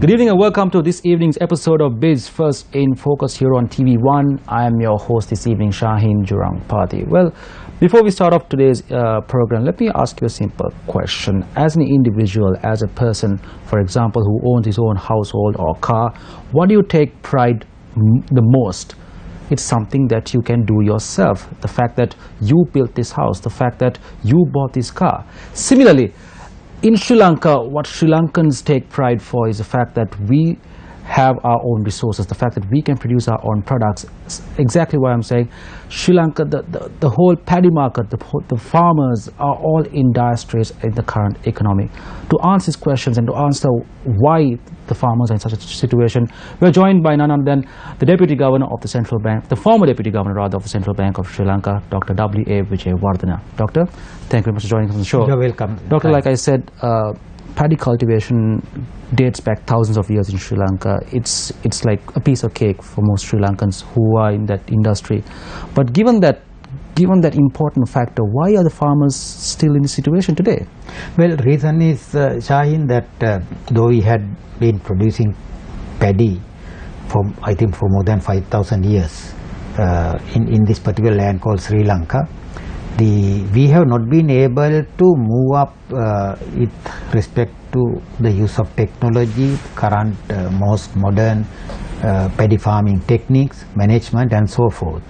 Good evening and welcome to this evening's episode of Biz First in Focus here on TV1. I am your host this evening, Shaheen Jurang Paddy. Well, before we start off today's program, let me ask you a simple question. As an individual, as a person, for example, who owns his own household or car, what do you take pride the most? It's something that you can do yourself. The fact that you built this house, the fact that you bought this car. Similarly, in Sri Lanka, what Sri Lankans take pride for is the fact that we have our own resources, the fact that we can produce our own products. Exactly what I'm saying. Sri Lanka, the whole paddy market, the farmers are all in dire straits in the current economy. To answer these questions and to answer why the farmers are in such a situation, we're joined by none other than the Deputy Governor of the Central Bank, the former Deputy Governor rather of the Central Bank of Sri Lanka, Dr. W.A. Vijayawardena. Doctor, thank you very much for joining us on the show. You're welcome. Doctor, like I said, paddy cultivation dates back thousands of years in Sri Lanka. It's like a piece of cake for most Sri Lankans who are in that industry. But given that important factor, why are the farmers still in this situation today? Well, reason is, Shaheen, that though we had been producing paddy for, I think, for more than 5,000 years in this particular land called Sri Lanka, we have not been able to move up with respect to the use of technology, current most modern paddy farming techniques, management and so forth.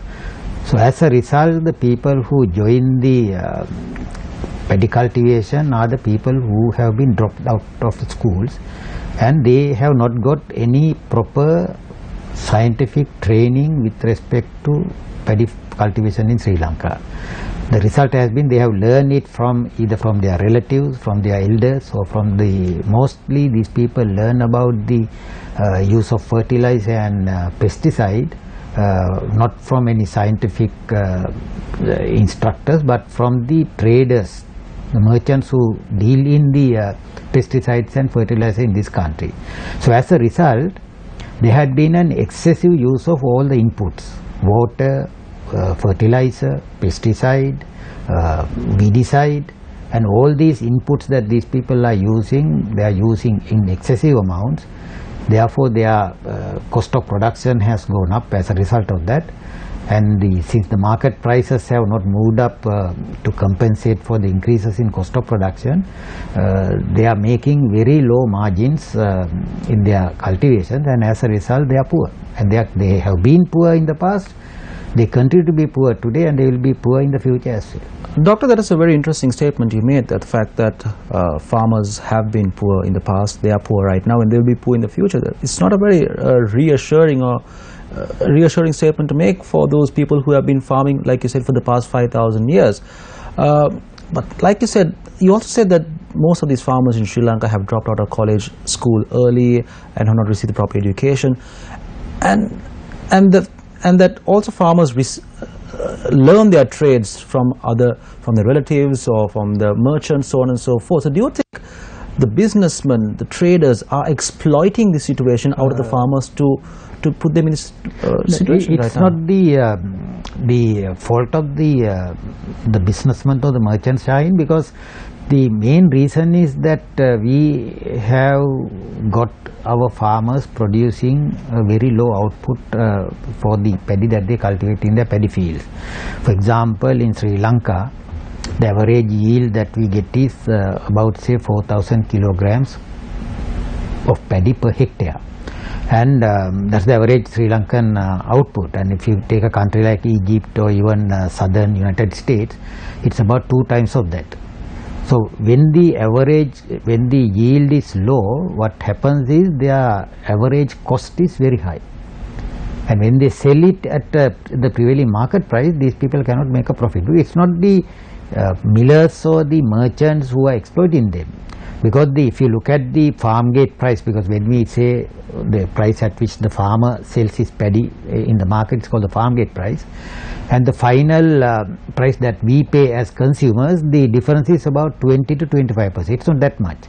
So as a result, the people who join the paddy cultivation are the people who have been dropped out of the schools, and they have not got any proper scientific training with respect to paddy cultivation in Sri Lanka. The result has been they have learned it from either from their relatives, from their elders, or from mostly these people learn about the use of fertilizer and pesticide, not from any scientific instructors, but from the traders, the merchants who deal in the pesticides and fertilizer in this country. So as a result, there had been an excessive use of all the inputs: water, fertilizer, pesticide, weedicide, and all these inputs that these people are using, they are using in excessive amounts. Therefore, their cost of production has gone up as a result of that. And since the market prices have not moved up to compensate for the increases in cost of production, they are making very low margins in their cultivations, and as a result they are poor. And they have been poor in the past, they continue to be poor today, and they will be poor in the future as well. Doctor, that is a very interesting statement you made, that the fact that farmers have been poor in the past, they are poor right now, and they will be poor in the future. It's not a very reassuring statement to make for those people who have been farming, like you said, for the past 5,000 years. But like you said, you also said that most of these farmers in Sri Lanka have dropped out of college school early and have not received the proper education, and that also farmers learn their trades from their relatives or from the merchants, so on and so forth. So do you think the businessmen, the traders, are exploiting the situation out of the farmers to put them in this situation right now? It's not the fault of the businessmen or the merchants, Shaheen, because the main reason is that we have got our farmers producing a very low output for the paddy that they cultivate in their paddy fields. For example, in Sri Lanka, the average yield that we get is about, say, 4,000 kilograms of paddy per hectare. And that's the average Sri Lankan output. And if you take a country like Egypt or even southern United States, it's about 2 times of that. So when the yield is low, what happens is their average cost is very high. And when they sell it at the prevailing market price, these people cannot make a profit. It's not the millers or the merchants who are exploiting them. Because if you look at the farm gate price, because when we say the price at which the farmer sells his paddy in the market, it's called the farm gate price, and the final price that we pay as consumers, the difference is about 20 to 25%. It's not that much,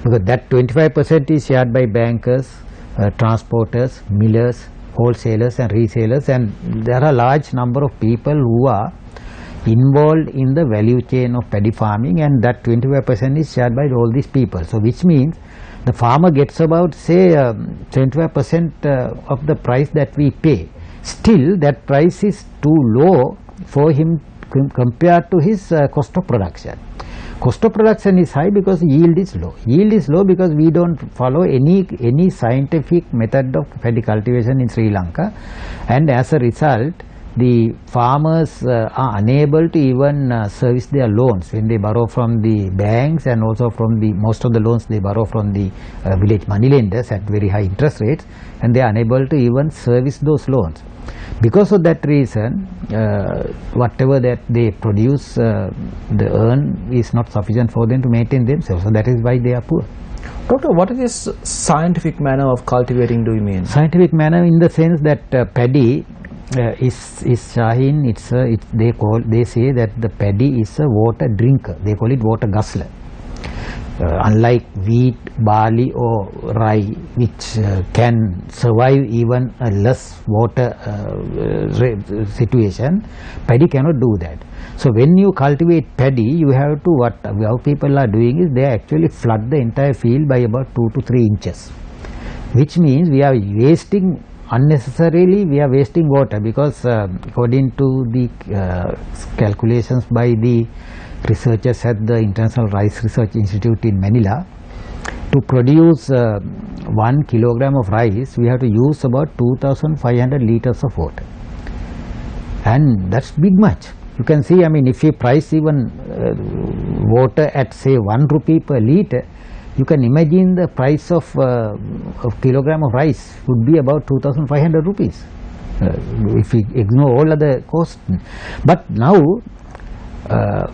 because that 25% is shared by bankers, transporters, millers, wholesalers and resellers, and there are a large number of people who are involved in the value chain of paddy farming, and that 25% is shared by all these people. So which means the farmer gets about say 25% of the price that we pay. Still that price is too low for him compared to his cost of production. Cost of production is high because yield is low. Yield is low because we don't follow any scientific method of paddy cultivation in Sri Lanka, and as a result the farmers are unable to even service their loans when they borrow from the banks, and also from the most of the loans they borrow from the village money lenders at very high interest rates, and they are unable to even service those loans. Because of that reason, whatever that they produce, the earn is not sufficient for them to maintain themselves. So that is why they are poor. Doctor, what is this scientific manner of cultivating do you mean? Scientific manner in the sense that paddy is Shaheen, they say that the paddy is a water drinker. They call it water guzzler. Unlike wheat, barley or rye, which can survive even a less water situation, paddy cannot do that. So when you cultivate paddy, you have to, what our people are doing is they actually flood the entire field by about 2 to 3 inches, which means we are wasting unnecessarily, we are wasting water, because according to the calculations by the researchers at the International Rice Research Institute in Manila, to produce 1 kilogram of rice we have to use about 2,500 liters of water, and that's big much. You can see, I mean, if you price even water at say 1 rupee per liter, you can imagine the price of kilogram of rice would be about 2,500 rupees if we ignore all other costs. But now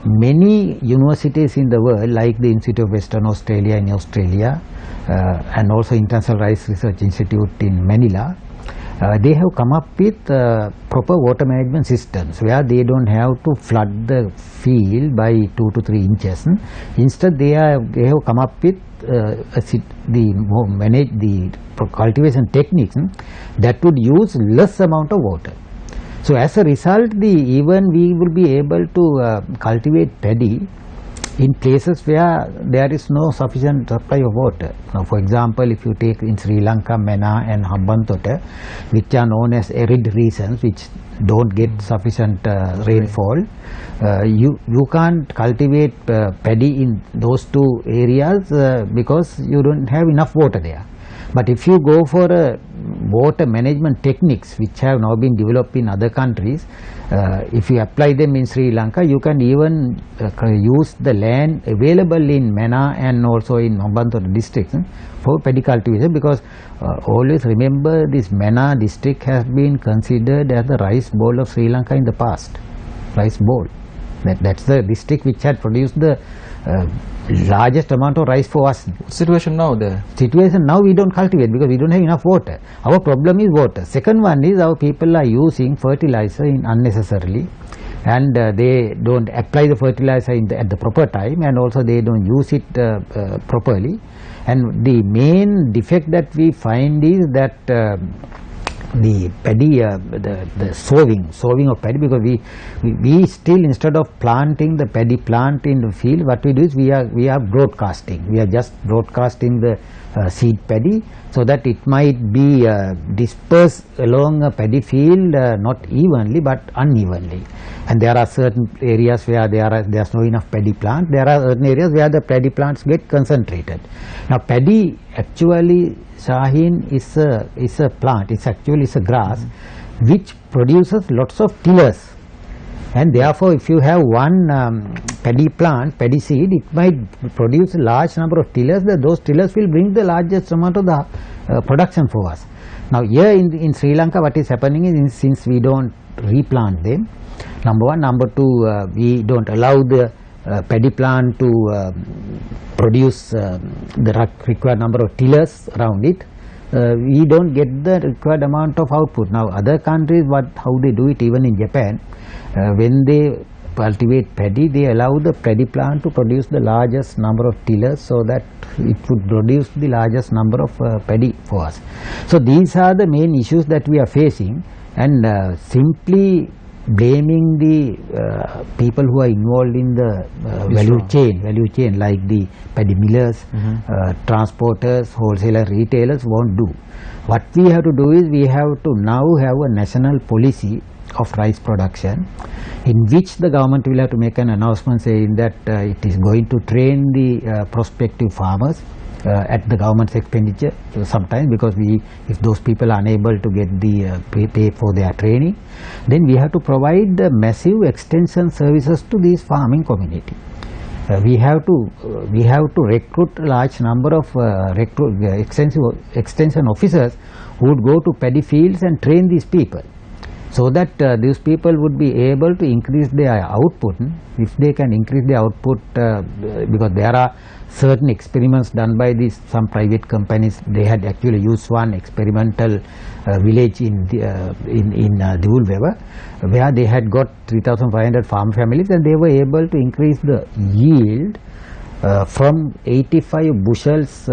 many universities in the world, like the Institute of Western Australia in Australia and also International Rice Research Institute in Manila, they have come up with proper water management systems where they don't have to flood the field by 2 to 3 inches. Instead, they have come up with the cultivation techniques that would use less amount of water. So as a result, even we will be able to cultivate paddy in places where there is no sufficient supply of water. Now, for example, if you take in Sri Lanka, Mena and Hambantota, which are known as arid regions, which don't get sufficient rainfall, you can't cultivate paddy in those two areas because you don't have enough water there. But if you go for water management techniques which have now been developed in other countries, if you apply them in Sri Lanka, you can even use the land available in Mena and also in Hambantota districts for paddy cultivation, because always remember, this Mena district has been considered as the rice bowl of Sri Lanka in the past. Rice bowl. That's the district which had produced the largest amount of rice for us. Situation now there? Situation now, we don't cultivate because we don't have enough water. Our problem is water. Second one is our people are using fertilizer unnecessarily, and they don't apply the fertilizer at the proper time, and also they don't use it properly. And the main defect that we find is that the paddy, the sowing of paddy, because we still, instead of planting the paddy plant in the field, what we do is we are broadcasting. We are just broadcasting the seed paddy so that it might be dispersed along a paddy field, not evenly but unevenly. And there are certain areas where there's not enough paddy plant. There are certain areas where the paddy plants get concentrated. Now paddy actually, Shaheen, is a plant. It's actually a grass which produces lots of tillers, and therefore if you have one paddy plant, paddy seed, it might produce a large number of tillers. Those tillers will bring the largest amount of the production for us. Now here in Sri Lanka, what is happening is, since we don't replant them, number one, number two, we don't allow the paddy plant to produce the required number of tillers around it, we don't get the required amount of output. Now other countries, how they do it, even in Japan, when they cultivate paddy, they allow the paddy plant to produce the largest number of tillers so that it would produce the largest number of paddy for us. So these are the main issues that we are facing, and simply blaming the people who are involved in the value chain, like the paddy millers, transporters, wholesalers, retailers won't do. What we have to do is we have to now have a national policy of rice production, in which the government will have to make an announcement saying that it is going to train the prospective farmers at the government's expenditure sometimes, because if those people are unable to get the pay for their training, then we have to provide massive extension services to this farming community. We have to recruit a large number of extension officers who would go to paddy fields and train these people, so that these people would be able to increase their output. If they can increase their output, because there are certain experiments done by some private companies. They had actually used one experimental village in Divulveva, where they had got 3,500 farm families, and they were able to increase the yield from 85 bushels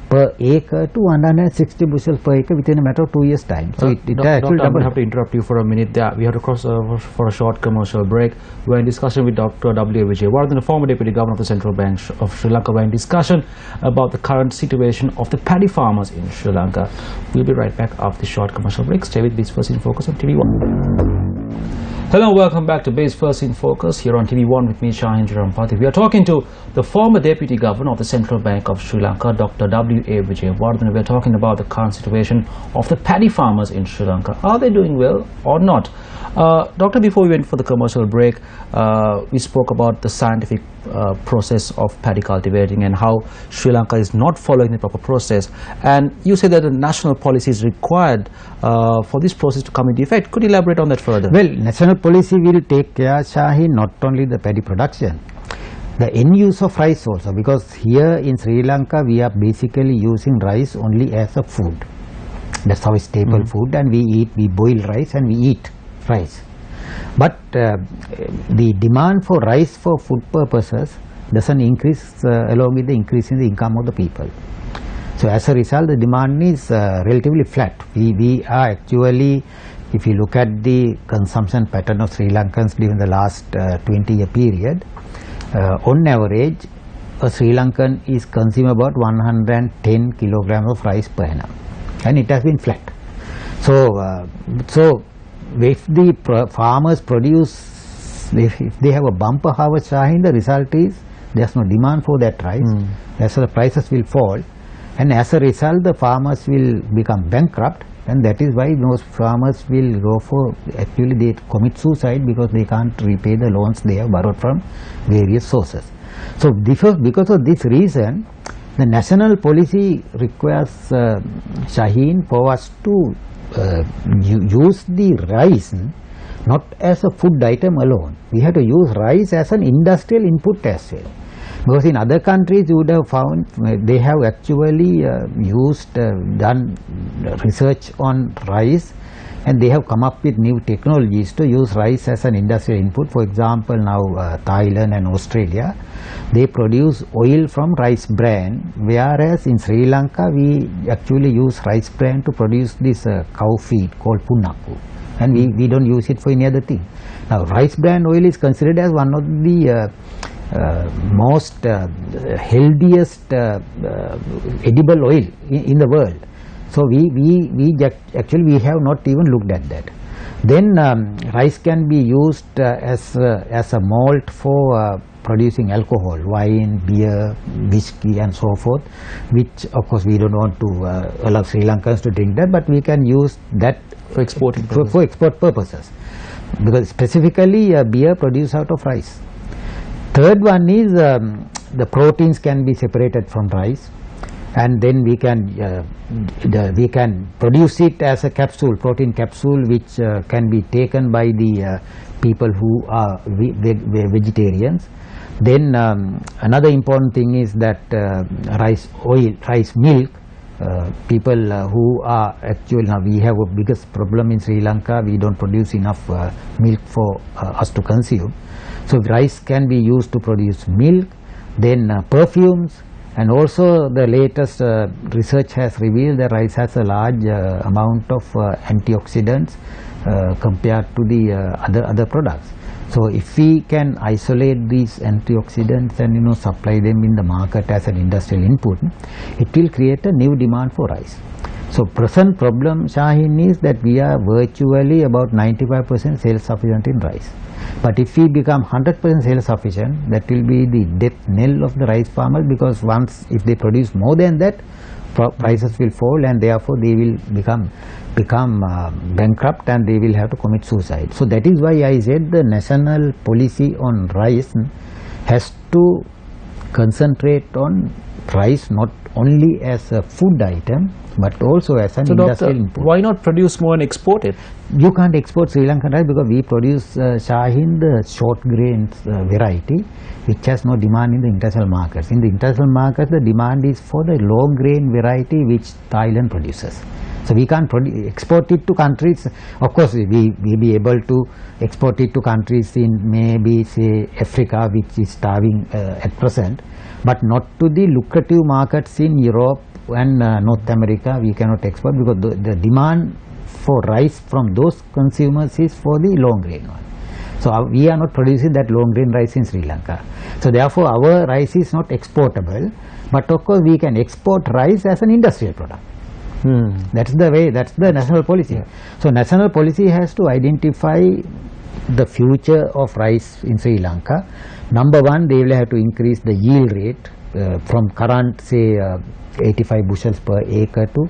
per acre to 160 bushels per acre within a matter of 2 years' time. So it actually doubled. I have to interrupt you for a minute there. We have to cross for a short commercial break. We're in discussion with Dr. W. Vijayawardena, the former Deputy Governor of the Central Bank of Sri Lanka. We're in discussion about the current situation of the paddy farmers in Sri Lanka. We'll be right back after the short commercial break. Stay with Biz First in Focus on TV1. Hello, welcome back to Biz First in Focus here on TV1 with me, Shahin Jurampati. We are talking to the former Deputy Governor of the Central Bank of Sri Lanka, Dr. W. Vijayawardena. We are talking about the current situation of the paddy farmers in Sri Lanka. Are they doing well or not? Doctor, before we went for the commercial break, we spoke about the scientific process of paddy cultivating and how Sri Lanka is not following the proper process. And you said that a national policy is required for this process to come into effect. Could you elaborate on that further? Well, national policy will take care, Shahin, not only the paddy production, the end use of rice also, because here in Sri Lanka we are basically using rice only as a food. That's our staple food, and we boil rice and we eat rice. But the demand for rice for food purposes doesn't increase along with the increase in the income of the people. So as a result, the demand is relatively flat. We are actually, if you look at the consumption pattern of Sri Lankans during the last 20-year period, on average, a Sri Lankan is consuming about 110 kilograms of rice per annum, and it has been flat. So if the farmers produce, if they have a bumper harvest, Shahin, the result is there's no demand for that rice, so the prices will fall, and as a result the farmers will become bankrupt, and that is why most farmers will go for, actually they commit suicide because they can't repay the loans they have borrowed from various sources. So because of this reason, the national policy requires, Shahin, for us to use the rice not as a food item alone. We have to use rice as an industrial input as well. Because in other countries you would have found they have actually done research on rice, and they have come up with new technologies to use rice as an industrial input. For example, now Thailand and Australia, they produce oil from rice bran, whereas in Sri Lanka we actually use rice bran to produce this cow feed called punakku, and we don't use it for any other thing. Now rice bran oil is considered as one of the most healthiest edible oil in the world. So we have not even looked at that. Then rice can be used as a malt for producing alcohol, wine, beer, whiskey and so forth, which of course we don't want to allow Sri Lankans to drink that, but we can use that for exporting for export purposes, because specifically beer produced out of rice. Third one is the proteins can be separated from rice, and then we can produce it as a capsule, protein capsule, which can be taken by the people who are vegetarians. Then another important thing is that rice oil, rice milk, people who are actually, now we have a biggest problem in Sri Lanka, we don't produce enough milk for us to consume. So rice can be used to produce milk, then perfumes, and also the latest research has revealed that rice has a large amount of antioxidants compared to the other products. So if we can isolate these antioxidants and supply them in the market as an industrial input, it will create a new demand for rice. So present problem, Shaheen, is that we are virtually about 95% self-sufficient in rice. But if we become 100% self-sufficient, that will be the death knell of the rice farmers, because if they produce more than that, prices will fall and therefore they will become bankrupt and they will have to commit suicide. So that is why I said the national policy on rice has to concentrate on rice not only as a food item but also as an industrial input. Why not produce more and export it? You can't export Sri Lankan rice because we produce Shaheen, the short grains variety, which has no demand in the international markets. In the international market, the demand is for the long grain variety which Thailand produces. So we can't export it to countries. Of course, we will be able to export it to countries in maybe say Africa, which is starving at present, but not to the lucrative markets in Europe and North America. We cannot export because the demand for rice from those consumers is for the long grain one. So we are not producing that long grain rice in Sri Lanka. So therefore our rice is not exportable, but of course we can export rice as an industrial product. That's the way, that's the national policy. So national policy has to identify the future of rice in Sri Lanka. Number one, they will have to increase the yield rate from current say 85 bushels per acre to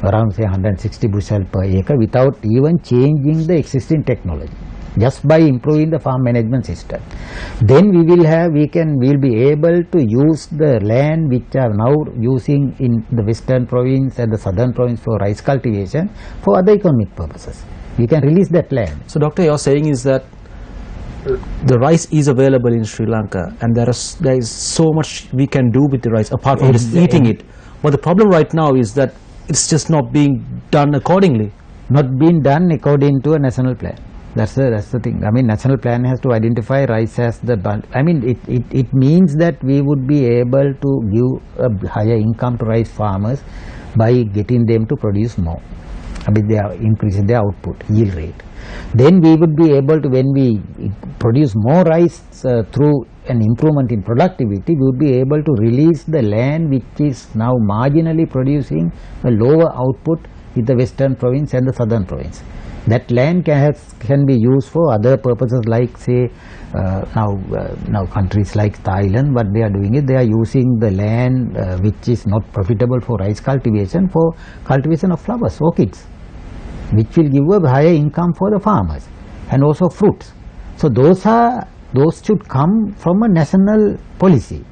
around say 160 bushels per acre without even changing the existing technology, just by improving the farm management system. Then we will be able to use the land which are now using in the western province and the southern province for rice cultivation for other economic purposes. We can release that land. So doctor, you're saying is that the rice is available in Sri Lanka and there is so much we can do with the rice apart from just eating it. But the problem right now is that it's just not being done accordingly. Not being done according to a national plan. That's the thing. I mean, national plan has to identify rice as the. I mean, it means that we would be able to give a higher income to rice farmers by getting them to produce more. I mean, they are increasing their output, yield rate. Then we would be able to, when we produce more rice through an improvement in productivity, we would be able to release the land which is now marginally producing a lower output in the western province and the southern province. That land can be used for other purposes, like say now countries like Thailand, what they are doing is they are using the land which is not profitable for rice cultivation for cultivation of flowers, orchids, which will give a higher income for the farmers, and also fruits. So those should come from a national policy,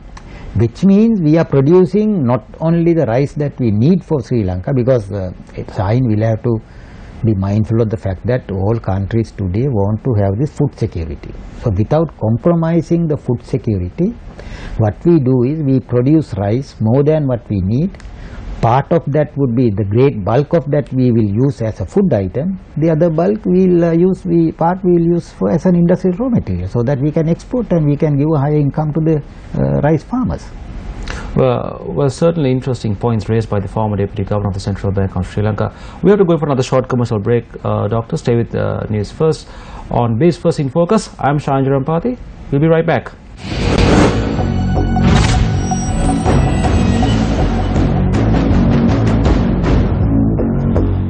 which means we are producing not only the rice that we need for Sri Lanka, because Shaheen will have to be mindful of the fact that all countries today want to have this food security. So without compromising the food security, what we do is we produce rice more than what we need. Part of that would be the great bulk of that we will use as a food item. The other bulk we will use for as an industrial raw material, so that we can export and we can give a higher income to the rice farmers. Well, certainly interesting points raised by the former Deputy Governor of the Central Bank of Sri Lanka. We have to go for another short commercial break. Doctor, stay with News First on Base First in Focus. I'm Shahan Jurampati. We'll be right back.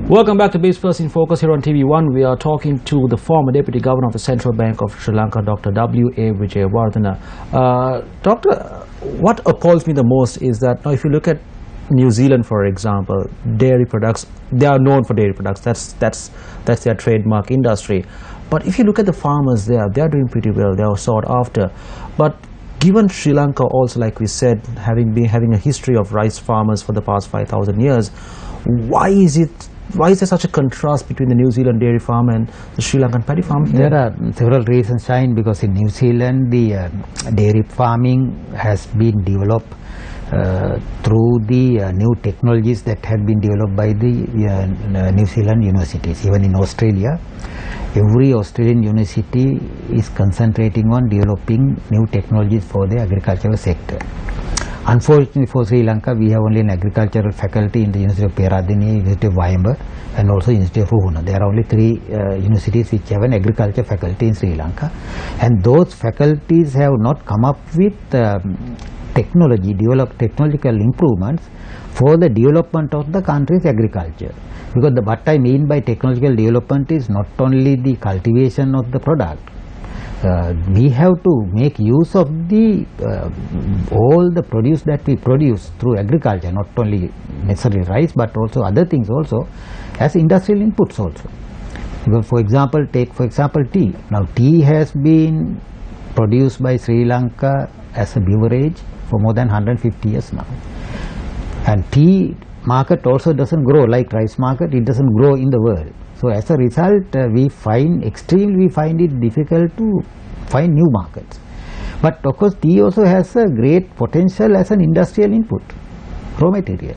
Welcome back to Base First in Focus here on TV1. We are talking to the former Deputy Governor of the Central Bank of Sri Lanka, Dr. W.A. Wijayawardena. Doctor, what appalls me the most is that now if you look at New Zealand, for example, dairy products, they are known for dairy products. That's their trademark industry. But if you look at the farmers there, they are doing pretty well. They are sought after. But given Sri Lanka also, like we said, having a history of rice farmers for the past 5,000 years, why is there such a contrast between the New Zealand dairy farm and the Sri Lankan paddy farm? There are several reasons, Shaheen, because in New Zealand the dairy farming has been developed through the new technologies that have been developed by the New Zealand universities. Even in Australia, every Australian university is concentrating on developing new technologies for the agricultural sector. Unfortunately for Sri Lanka, we have only an agricultural faculty in the University of Peradeniya, University of Wayamba, and also University of Uhuna. There are only 3 universities which have an agriculture faculty in Sri Lanka, and those faculties have not come up with technological improvements for the development of the country's agriculture. Because what I mean by technological development is not only the cultivation of the product. We have to make use of the all the produce that we produce through agriculture, not only necessarily rice but also other things also as industrial inputs also. Because for example, take for example tea. Now tea has been produced by Sri Lanka as a beverage for more than 150 years now, and tea market also doesn't grow like rice market. It doesn't grow in the world. So as a result, we find it difficult to find new markets. But of course, tea also has a great potential as an industrial input, raw material,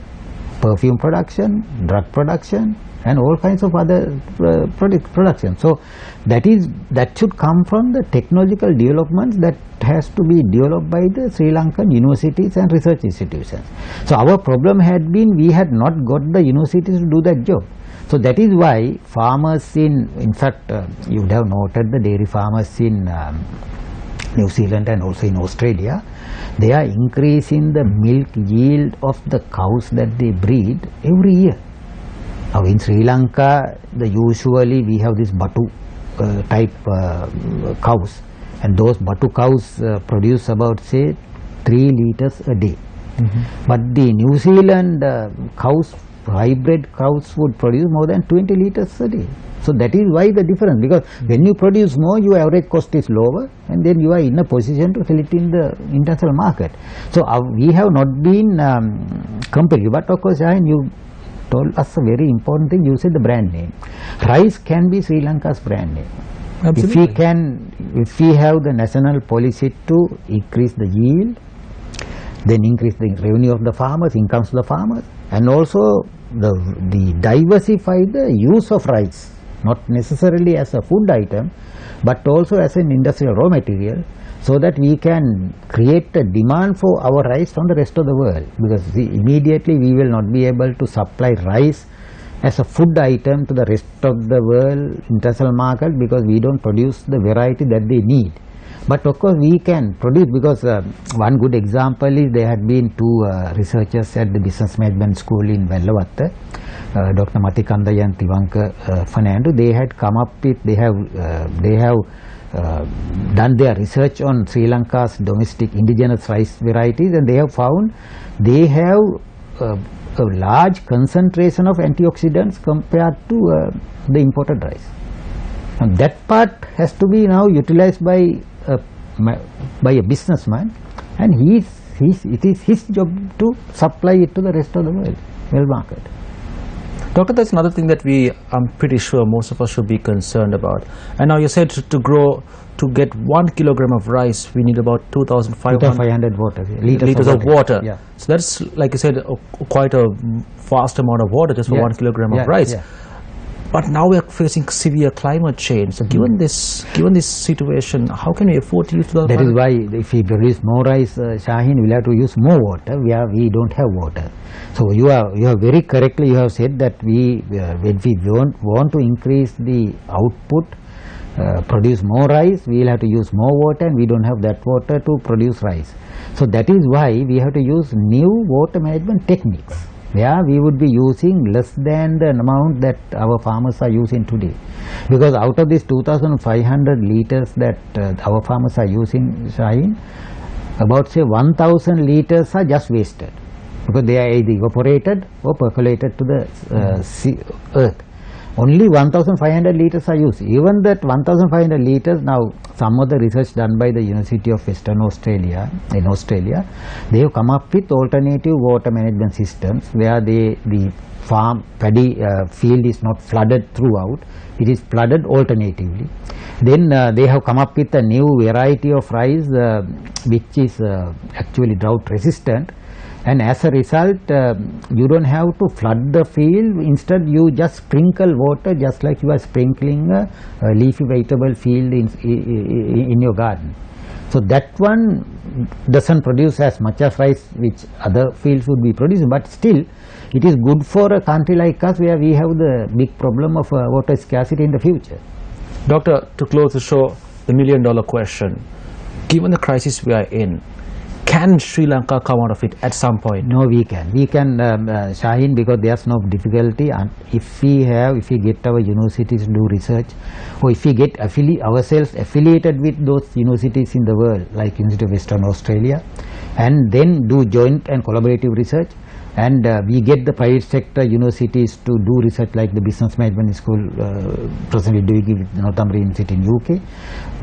perfume production, drug production, and all kinds of other production. So that should come from the technological developments that has to be developed by the Sri Lankan universities and research institutions. So our problem had been we had not got the universities to do that job. So that is why farmers in fact, you would have noted the dairy farmers in New Zealand and also in Australia, they are increasing the milk yield of the cows that they breed every year. Now in Sri Lanka, usually we have this batu type cows, and those batu cows produce about say 3 liters a day. But the New Zealand cows, hybrid cows, would produce more than 20 liters a day. So that is why the difference, because when you produce more, your average cost is lower, and then you are in a position to sell it in the international market. So we have not been competitive. But of course, you told us a very important thing. You said the brand name. Rice can be Sri Lanka's brand name. Absolutely. If we have the national policy to increase the yield, then increase the revenue of the farmers, incomes of the farmers, and also the diversify the use of rice, not necessarily as a food item, but also as an industrial raw material, so that we can create a demand for our rice from the rest of the world. Because immediately we will not be able to supply rice as a food item to the rest of the world international market, because we don't produce the variety that they need. But of course we can produce, because one good example is there had been 2 researchers at the Business Management School in Vellavatta, Dr. Matikanda and Tivanka Fernando. They had come up with, they have done their research on Sri Lanka's domestic indigenous rice varieties, and they have found they have a large concentration of antioxidants compared to the imported rice. And that part has to be now utilized by a businessman, and it is his job to supply it to the rest of the world market. Doctor, that's another thing that I'm pretty sure most of us should be concerned about. And now you said to get 1 kilogram of rice, we need about 2,500 liters of water. Yeah. So that's, like you said, quite a vast amount of water just for 1 kilogram of rice. Yeah. But now we are facing severe climate change. So given this situation, how can we afford to use the? That is why if we produce more rice, Shaheen, we'll have to use more water. We don't have water. So you have very correctly, you have said that when we want to increase the output, produce more rice, we will have to use more water, and we don't have that water to produce rice. So that is why we have to use new water management techniques. We would be using less than the amount that our farmers are using today. Because out of this 2,500 liters that our farmers are using, Shaheen, about say 1,000 liters are just wasted, because they are either evaporated or percolated to the earth. Only 1,500 liters are used. Even that 1,500 liters, now some of the research done by the University of Western Australia, in Australia, they have come up with alternative water management systems where the farm paddy field is not flooded throughout, it is flooded alternatively. Then they have come up with a new variety of rice which is actually drought resistant. And as a result, you don't have to flood the field. Instead, you just sprinkle water, just like you are sprinkling a leafy vegetable field in your garden. So that one doesn't produce as much as rice which other fields would be producing, but still it is good for a country like us where we have the big problem of water scarcity in the future. Doctor, to close the show, the million-dollar question. Given the crisis we are in, can Sri Lanka come out of it at some point? No, we can. We can, Shaheen, because there's no difficulty. And if we get our universities to do research, or if we get ourselves affiliated with those universities in the world, like University of Western Australia, and then do joint and collaborative research, and we get the private sector universities to do research like the Business Management School presently doing it with Northumbria University in UK.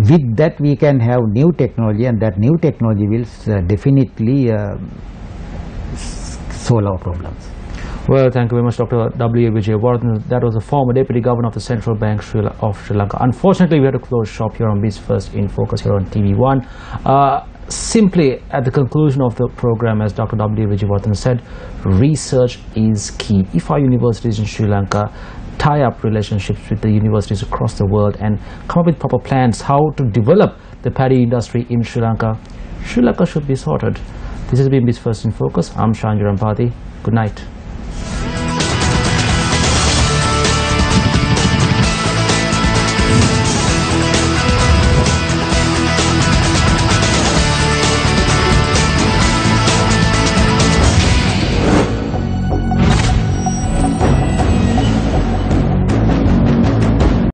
With that we can have new technology, and that new technology will definitely solve our problems. Well, thank you very much, Dr. W. Vijayawardena. That was the former Deputy Governor of the Central Bank of Sri Lanka. Unfortunately, we had to close shop here on Biz First in Focus here on TV1. Simply at the conclusion of the program, as Dr. W. Vijayawardena said, research is key. If our universities in Sri Lanka tie up relationships with the universities across the world and come up with proper plans how to develop the paddy industry in Sri Lanka should be sorted. This has been Biz First in Focus. I'm Shanjuram Pati. Good night.